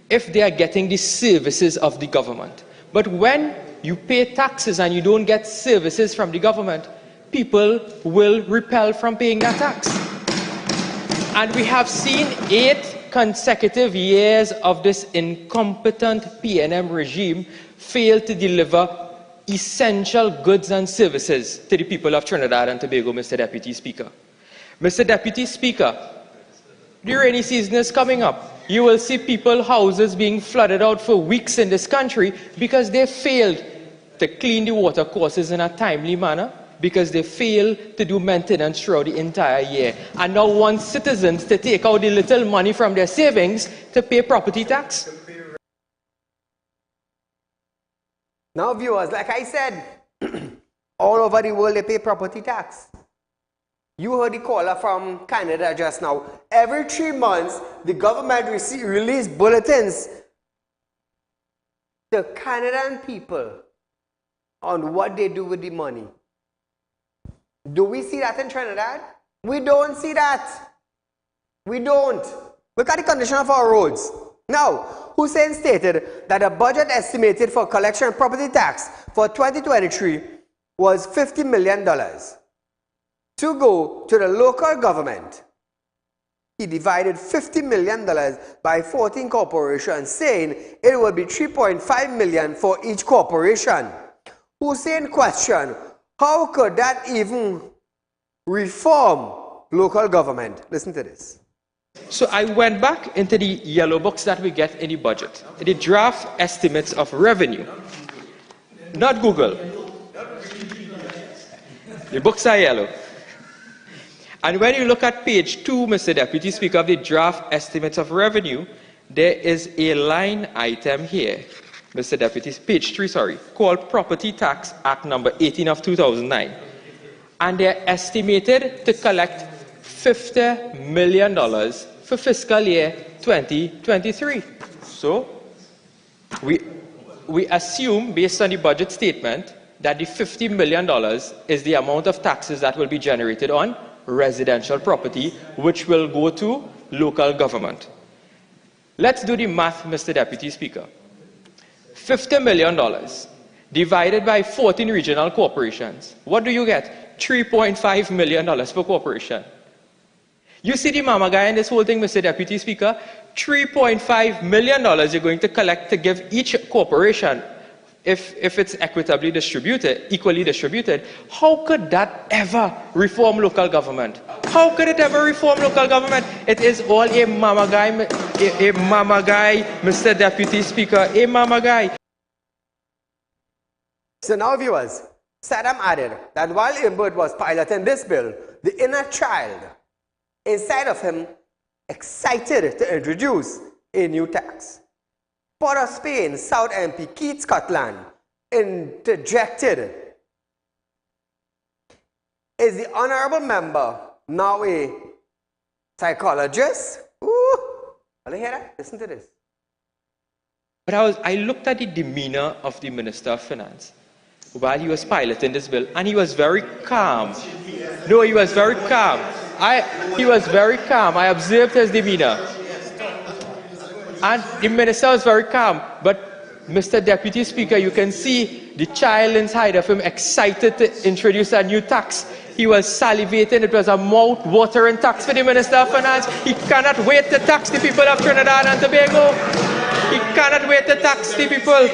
if they are getting the services of the government. But when you pay taxes and you don't get services from the government, people will repel from paying that tax. And we have seen 8 consecutive years of this incompetent PNM regime fail to deliver essential goods and services to the people of Trinidad and Tobago, Mr. Deputy Speaker. Mr. Deputy Speaker, the rainy season is coming up. You will see people's houses being flooded out for weeks in this country because they failed to clean the water courses in a timely manner, because they failed to do maintenance throughout the entire year. And now want citizens to take out the little money from their savings to pay property tax. Now viewers, like I said, all over the world they pay property tax. You heard the caller from Canada just now. Every 3 months, the government release bulletins to Canadian people on what they do with the money. Do we see that in Trinidad? We don't see that. We don't. Look at the condition of our roads. Now, Hussein stated that the budget estimated for collection of property tax for 2023 was $50 million. To go to the local government, he divided $50 million by 14 corporations, saying it will be $3.5 million for each corporation. Hussein questioned, how could that even reform local government? Listen to this. So I went back into the yellow books that we get in the budget, the draft estimates of revenue. Not Google. The books are yellow. And when you look at page 2, Mr. Deputy Speaker, of the draft estimates of revenue, there is a line item here, Mr. Deputy, page 3, sorry, called Property Tax Act number 18 of 2009. And they're estimated to collect $50 million for fiscal year 2023. So, we assume, based on the budget statement, that the $50 million is the amount of taxes that will be generated on residential property, which will go to local government. Let's do the math, Mr. Deputy Speaker. $50 million divided by 14 regional corporations. What do you get? $3.5 million per corporation. You see the mama guy in this whole thing, Mr. Deputy Speaker? $3.5 million you're going to collect to give each corporation, if it's equitably distributed, equally distributed. How could that ever reform local government? How could it ever reform local government? It is all a mama guy, Mr. Deputy Speaker, a mama guy. So now viewers, Saddam added that while Imbert was piloting this bill, the inner child inside of him excited to introduce a new tax. Port of Spain South MP Keith Scotland interjected. Is the honorable member now a psychologist? Ooh, will you hear that? Listen to this. But I looked at the demeanor of the Minister of Finance while he was piloting this bill, and he was very calm. No, he was very calm. He was very calm. I observed his demeanor. And the minister was very calm. But Mr. Deputy Speaker, you can see the child inside of him excited to introduce a new tax. He was salivating. It was a mouth-watering tax for the Minister of Finance. He cannot wait to tax the people of Trinidad and Tobago. He cannot wait to tax the people.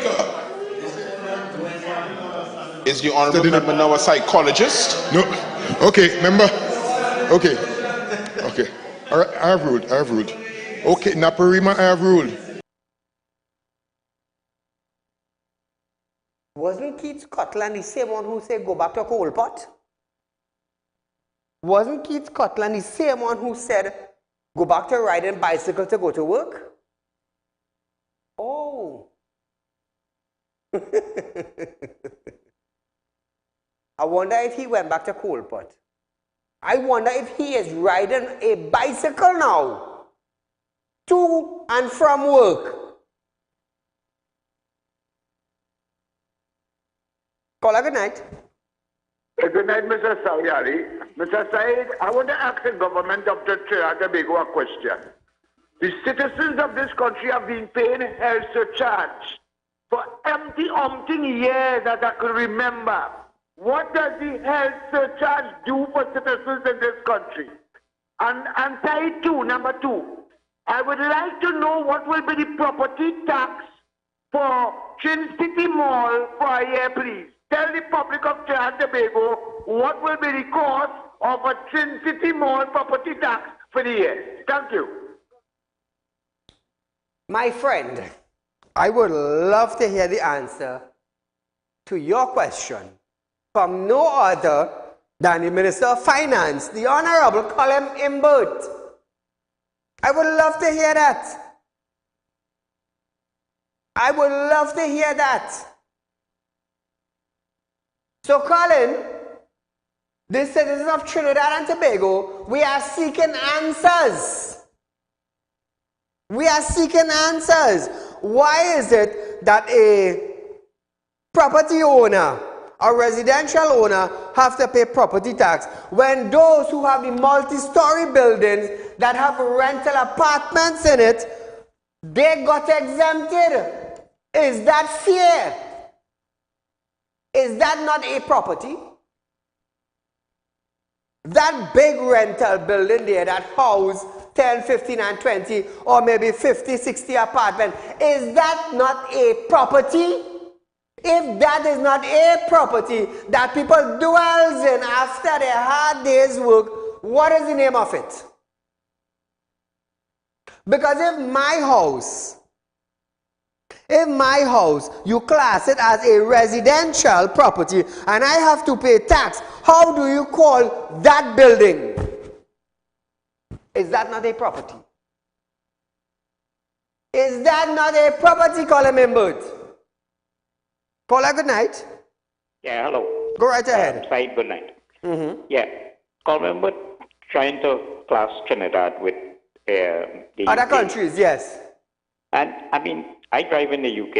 Is the honourable member now a psychologist? No. Okay, member. Okay. Okay. All right, I have ruled. I have ruled. Okay, Naparima, I have ruled. Wasn't Keith Scotland the same one who said go back to coal pot? Wasn't Keith Scotland the same one who said go back to riding bicycle to go to work? Oh. I wonder if he went back to coal pot. I wonder if he is riding a bicycle now to and from work. Caller, good night. Good night, Mr. Saieed Ali. Mr. Saeed, I want to ask the government of Trinidad and Tobago a question. The citizens of this country have been paying health surcharge for umpteen years that I can remember. What does the health surcharge do for citizens in this country? And side two, number two, I would like to know what will be the property tax for Trin City Mall for a year, please. Tell the public of Trinidad and Tobago what will be the cost of a Trin City Mall property tax for the year. Thank you. My friend, I would love to hear the answer to your question from no other than the Minister of Finance, the Honorable Colin Imbert. I would love to hear that. I would love to hear that. So, Colin, the citizens of Trinidad and Tobago, we are seeking answers. We are seeking answers. Why is it that a property owner, a residential owner, have to pay property tax when those who have the multi-story buildings that have rental apartments in it, they got exempted? Is that fair? Is that not a property? That big rental building there that house 10, 15 and 20 or maybe 50, 60 apartments, is that not a property? If that is not a property that people dwells in after their hard day's work, what is the name of it? Because if my house, you class it as a residential property and I have to pay tax, how do you call that building? Is that not a property? Is that not a property, Caller Members? Caller, good night. Yeah, hello. Go right ahead. Saeed, good night. Yeah, Caller Member trying to class Trinidad with the other UK. countries, yes. And I mean, I drive in the UK,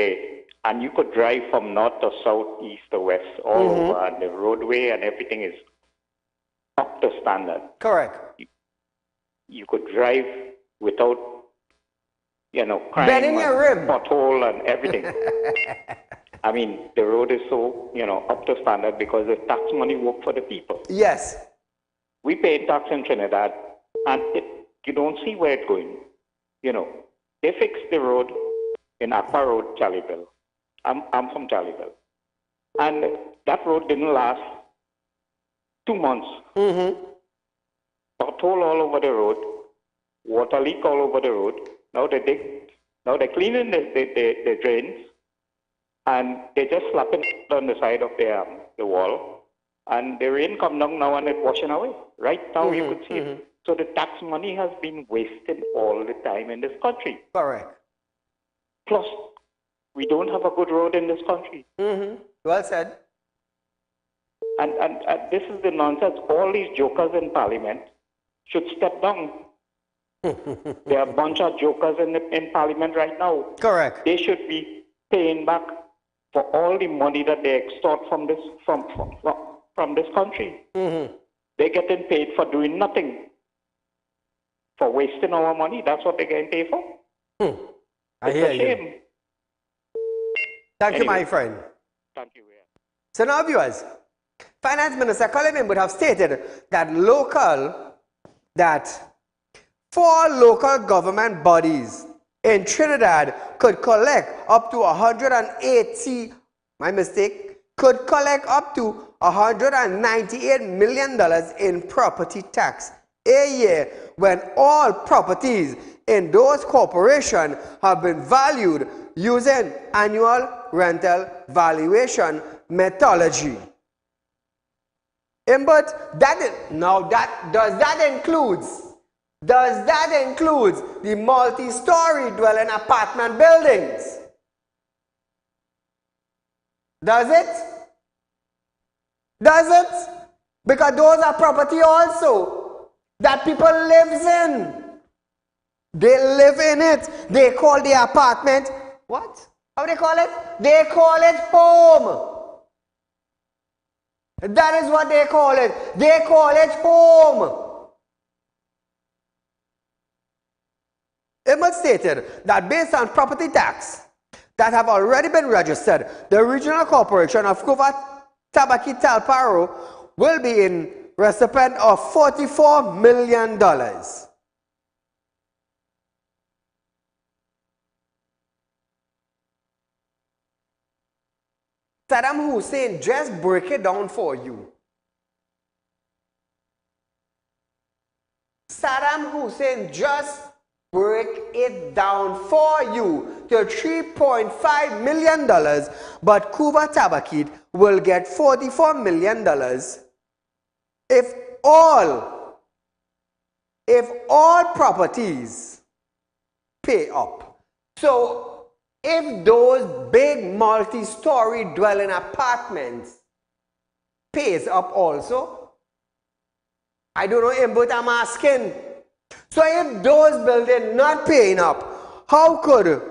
and you could drive from north to south, east to west, all over, and the roadway and everything is up to standard. Correct. You could drive without, crime Bending your rim, pothole and everything. I mean, the road is so, up to standard because the tax money work for the people. Yes. We pay tax in Trinidad, and you don't see where it's going. They fixed the road in Aqua Road, Charlieville. I'm from Charlieville. And that road didn't last 2 months. Pothole all over the road, water leak all over the road. Now they're cleaning the drains, and they just slap it on the side of the wall. And the rain come down now and it's washing away. Right now you could see it. So the tax money has been wasted all the time in this country. Correct. Plus, we don't have a good road in this country. Well said. And this is the nonsense. All these jokers in Parliament should step down. There are a bunch of jokers in Parliament right now. Correct. They should be paying back for all the money that they extort from this country. They're getting paid for doing nothing. For wasting our money. That's what they're getting paid for. I hear you. It's a shame. Thank you, my friend. Thank you. So now, viewers, Finance Minister Colin would have stated that four local government bodies in Trinidad could collect up to could collect up to $198 million in property tax a year when all properties in those corporations have been valued using annual rental valuation methodology. But does that include the multi-story dwelling apartment buildings? Does it? Does it? Because those are property also that people lives in. They live in it. They call the apartment, what? How do they call it? They call it home. That is what they call it. They call it home. It stated that based on property tax that have already been registered, the Regional Corporation of Cuba Tabaqui Talparo will be in recipient of $44 million. Saddam Hussein, just break it down for you. Saddam Hussein just break it down for you to $3.5 million, but Cuba Tabaqui will get $44 million if all properties pay up. So if those big multi-story dwelling apartments pays up also, I don't know, but I'm asking. So if those buildings not paying up, how could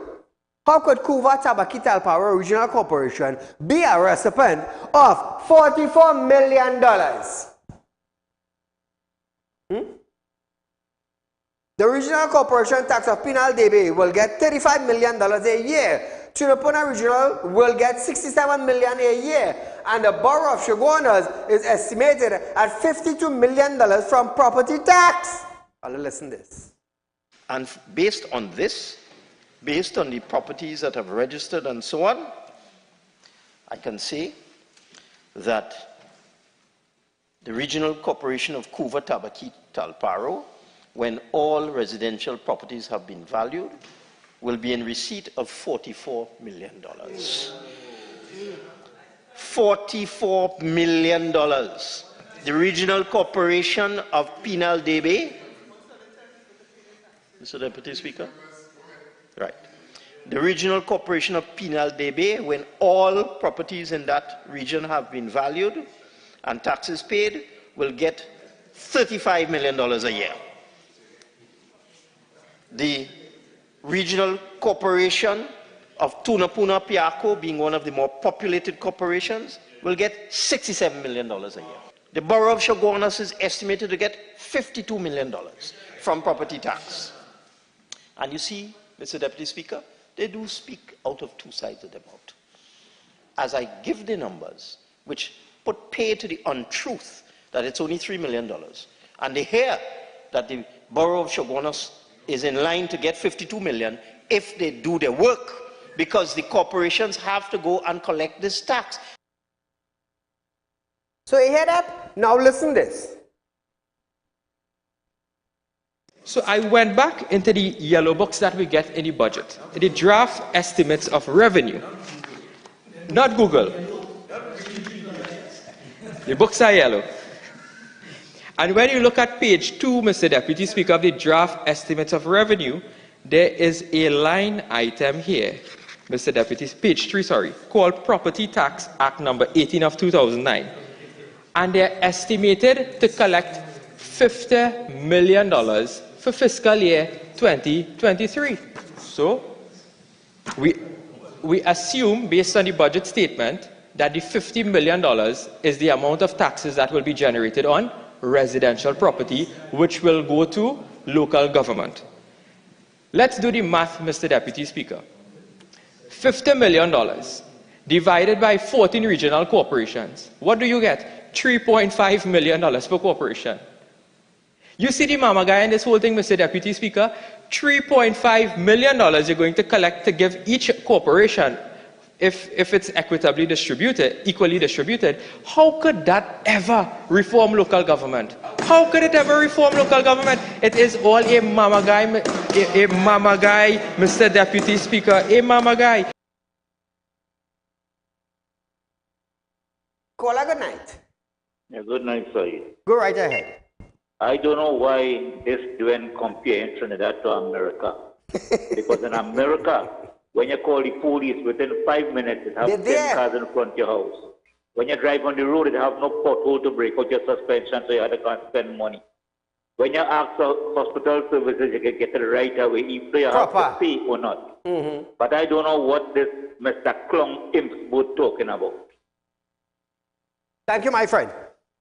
Cuba Tabaqui Talparo Regional Corporation be a recipient of $44 million? The Regional Corporation tax of Pinal Debe will get $35 million a year. Chirapuna Regional will get $67 million a year. And the Borough of Shogunas is estimated at $52 million from property tax. I'll listen to this. And based on this, based on the properties that have registered and so on, I can say that the Regional Corporation of Cuba Tabaqui Talparo, when all residential properties have been valued, will be in receipt of $44 million. $44 million. The Regional Corporation of Pinal Debe, Mr. Deputy Speaker? Right. The Regional Corporation of Pinal Debe, when all properties in that region have been valued and taxes paid, will get $35 million a year. The Regional Corporation of Tunapuna Piaco, being one of the more populated corporations, will get $67 million a year. The Borough of Shogunas is estimated to get $52 million from property tax. And you see, Mr. Deputy Speaker, they do speak out of two sides of their mouth. As I give the numbers, which put pay to the untruth that it's only $3 million, and they hear that the Borough of Shogunas is in line to get $52 million if they do their work, because the corporations have to go and collect this tax. So you hear that? Now listen to this. So I went back into the yellow books that we get in the budget, the draft estimates of revenue. Not Google. The books are yellow. And when you look at page 2, Mr. Deputy Speaker, of the draft estimates of revenue, there is a line item here, Mr. Deputy, page 3, sorry, called Property Tax Act number 18 of 2009. And they're estimated to collect $50 million for fiscal year 2023. So we assume, based on the budget statement, that the $50 million is the amount of taxes that will be generated on residential property, which will go to local government. Let's do the math, Mr. Deputy Speaker. $50 million divided by 14 regional corporations, what do you get? $3.5 million per corporation. You see the mama guy in this whole thing, Mr. Deputy Speaker? $3.5 million you're going to collect to give each corporation if it's equitably distributed, equally distributed. How could that ever reform local government? How could it ever reform local government? It is all a mama guy, Mr. Deputy Speaker, a mama guy. Caller, good night. Yeah, good night, Saeed. Go right ahead. I don't know why this doing comparing Trinidad to America. Because in America, when you call the police, within 5 minutes, it has 10 cars in front of your house. When you drive on the road, it has no pothole to break out your suspension, so you have to spend money. When you ask for hospital services, you can get it right away, if you have to pay or not. But I don't know what this Mr. Klung imps both talking about. Thank you, my friend.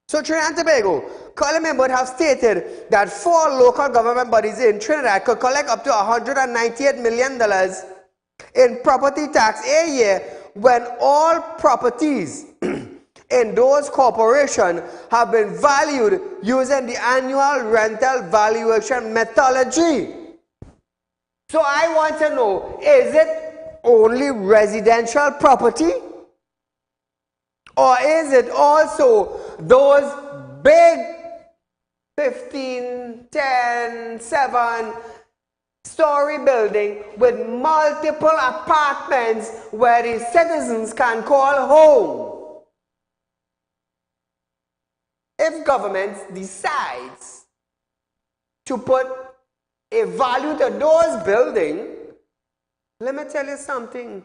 So Trinidad and Tobago, Colin members have stated that 4 local government bodies in Trinidad could collect up to $198 million in property tax a year when all properties in those corporations have been valued using the annual rental valuation methodology. So I want to know, is it only residential property? Or is it also those big 15, 10, 7-story building with multiple apartments where the citizens can call home? If government decides to put a value to those buildings, let me tell you something.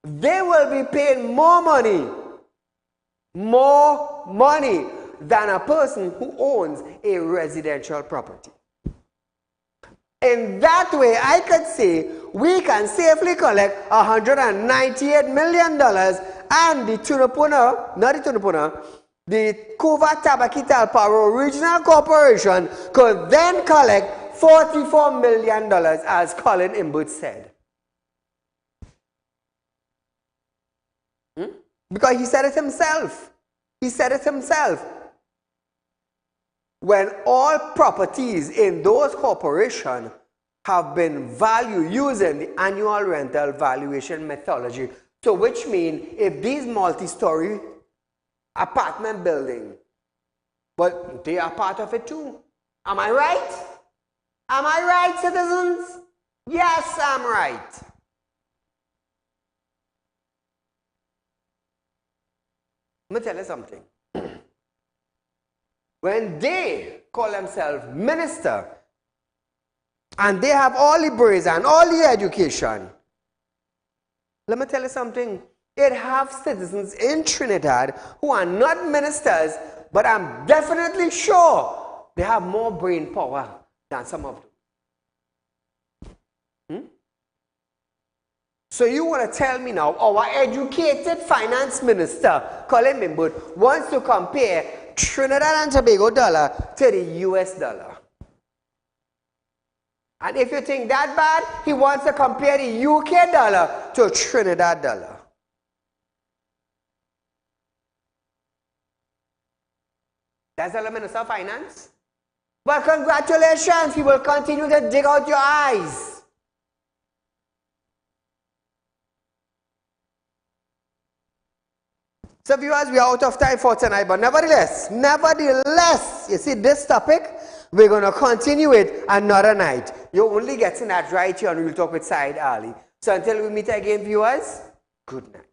They will be paying more money than a person who owns a residential property. In that way, I could say we can safely collect $198 million and the Kuva Tabaki Talparo Regional Corporation could then collect $44 million, as Colin Imbut said. Because he said it himself. He said it himself. When all properties in those corporations have been valued using the annual rental valuation methodology. So which means if these multi-story apartment buildings, but they are part of it too. Am I right? Am I right, citizens? Yes, I'm right. Let me tell you something. When they call themselves minister and they have all the brains and all the education, let me tell you something. It have citizens in Trinidad who are not ministers, but I'm definitely sure they have more brain power than some of them. So you want to tell me now, our educated finance minister, Colin Mimbut, wants to compare Trinidad and Tobago dollar to the US dollar. And if you think that bad, he wants to compare the UK dollar to Trinidad dollar. That's the Minister of Finance. Well, congratulations. He will continue to dig out your eyes. So viewers, we are out of time for tonight, but nevertheless, you see this topic, we're going to continue it another night. You're only getting that right here on Real Talk with Saieed Ali. So until we meet again, viewers, good night.